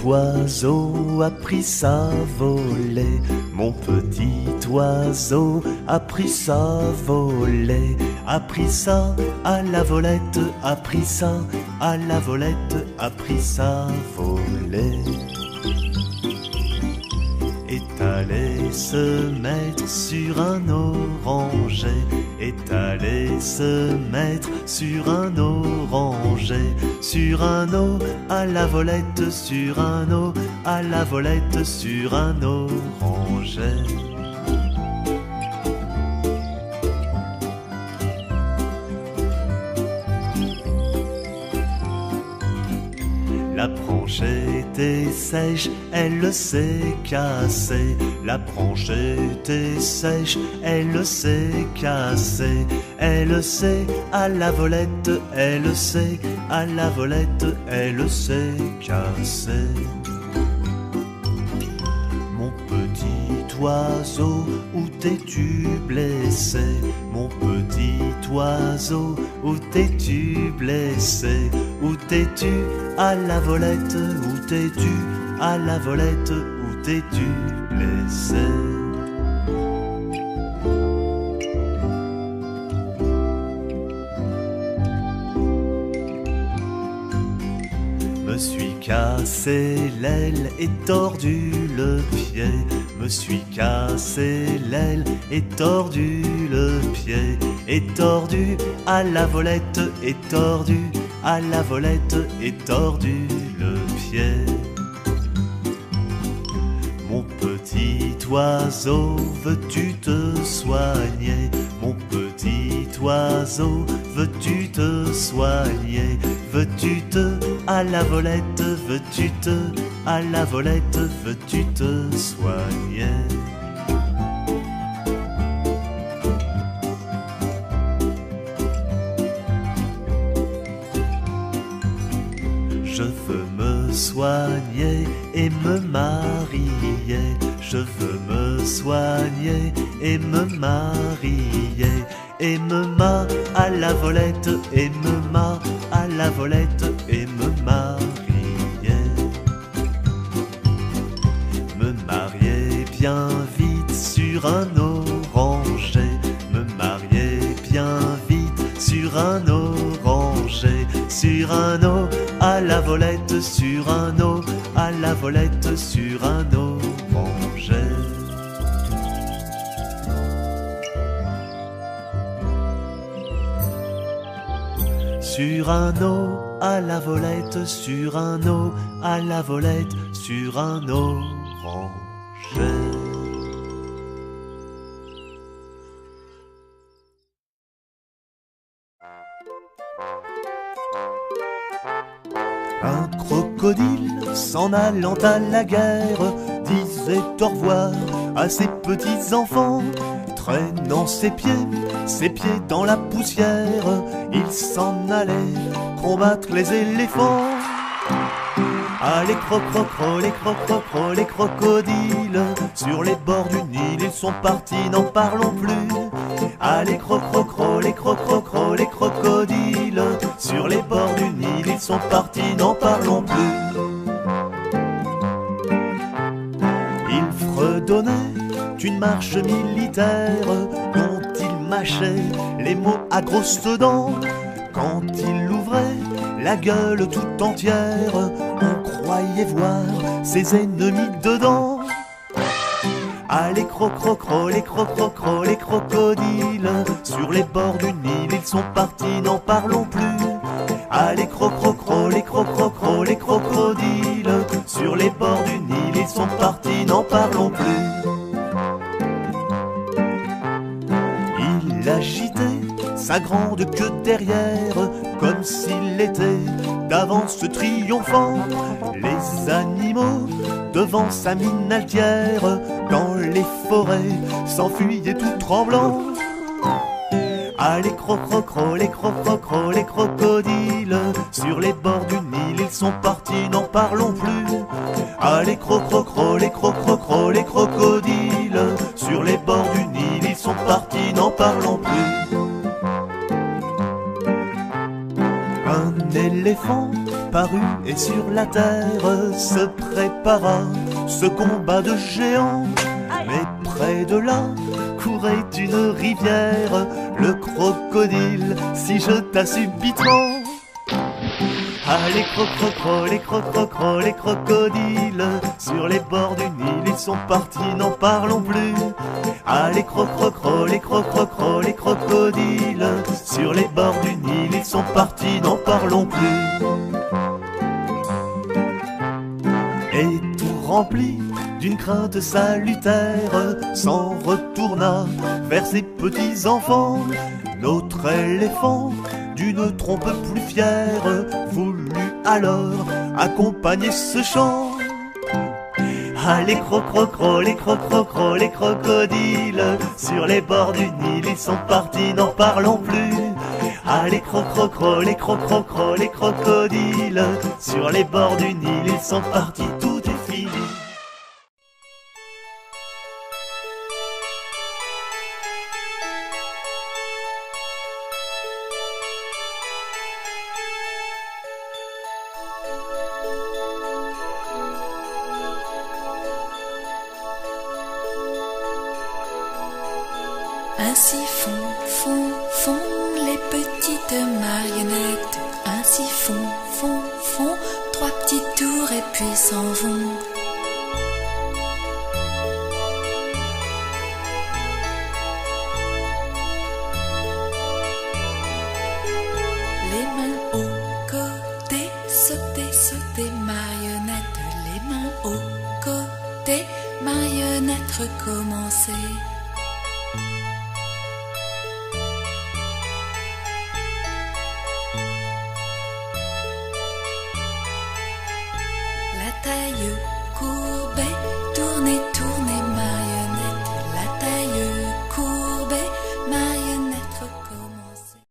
oiseau a pris sa volée. Mon petit oiseau a pris sa volée. A pris ça à la volette, a pris ça à la volette, a pris sa volée. Est allé se mettre sur un oranger, est allé se mettre sur un oranger, sur un eau à la volette, sur un eau à la volette, sur un oranger. La branche était sèche, elle s'est cassée. La branche était sèche, elle s'est cassée. Elle s'est à la volette, elle s'est à la volette, elle s'est cassée. Mon petit oiseau, où t'es-tu blessé? Mon petit oiseau, où t'es-tu blessé? Où t'es-tu à la volette? Où t'es-tu à la volette? Où t'es-tu blessé? Me suis cassé l'aile et tordu le pied. Me suis cassé l'aile et tordu le pied. Et tordu à la volette, et tordu à la volette, et tordu le pied. Mon petit oiseau, veux-tu te soigner? Mon petit oiseau, veux-tu te soigner? Veux-tu te à la volette? Veux-tu te à la volette? Veux-tu te soigner? Je veux me soigner et me marier. Je veux me soigner et me marier. Et me ma à la volette, et me ma à la volette, et me marier. Me marier bien vite sur un oranger. Me marier bien vite sur un oranger. Sur un eau à la volette, sur un eau à la volette, sur un oranger. Sur un eau à la volette, sur un eau à la volette, sur un oranger. Un crocodile, s'en allant à la guerre, disait au revoir à ses petits enfants. Traînant ses pieds dans la poussière, il s'en allait combattre les éléphants. Ah les crococros, les crococros, les crocodiles, sur les bords du Nil ils sont partis, n'en parlons plus. Ah les crococros, les crococros, les crocodiles, sur les bords du Nil ils sont partis, n'en parlons plus. Il fredonnait une marche militaire dont il mâchait les mots à grosses dents. Quand il ouvrait la gueule tout entière, on croyait voir ses ennemis dedans. Ah les crococros, les crococros, les crocodiles, sur les bords du Nil ils sont partis, n'en parlons plus. Ah les crococros, les crococros, les crocodiles, sur les bords du Nil ils sont partis, n'en parlons plus. Il agitait sa grande queue derrière, comme s'il était d'avance triomphant. Les animaux, devant sa mine altière, dans les forêts, s'enfuyaient tout tremblants. Ah les crococros, les crococros, les crocodiles, sur les bords du Nil ils sont partis, n'en parlons plus. Ah les crococros, les crococros, les crocodiles, sur les bords du Nil ils sont partis, n'en parlons plus. Un éléphant parut et sur la terre se prépara ce combat de géants. Mais près de là courait une rivière, le crocodile s'y jeta subitement. Ah, les les les crocodiles, sur les bords du Nil, ils sont partis, n'en parlons plus. Ah, les les crocodiles, sur les bords du Nil, ils sont partis, n'en parlons plus. Et tout rempli d'une crainte salutaire, s'en retourna vers ses petits enfants. Notre éléphant, d'une trompe plus fière, voulut alors accompagner ce chant. Ah, les les crocodiles, sur les bords du Nil, ils sont partis, n'en parlons plus. Ah, les les crocodiles, sur les bords du Nil, ils sont partis, tout est fini. Ainsi font les petites marionnettes. Ainsi font trois petits tours et puis s'en vont. Les mains au côté, sauter, marionnettes. Les mains au côté, marionnettes, recommencer. La taille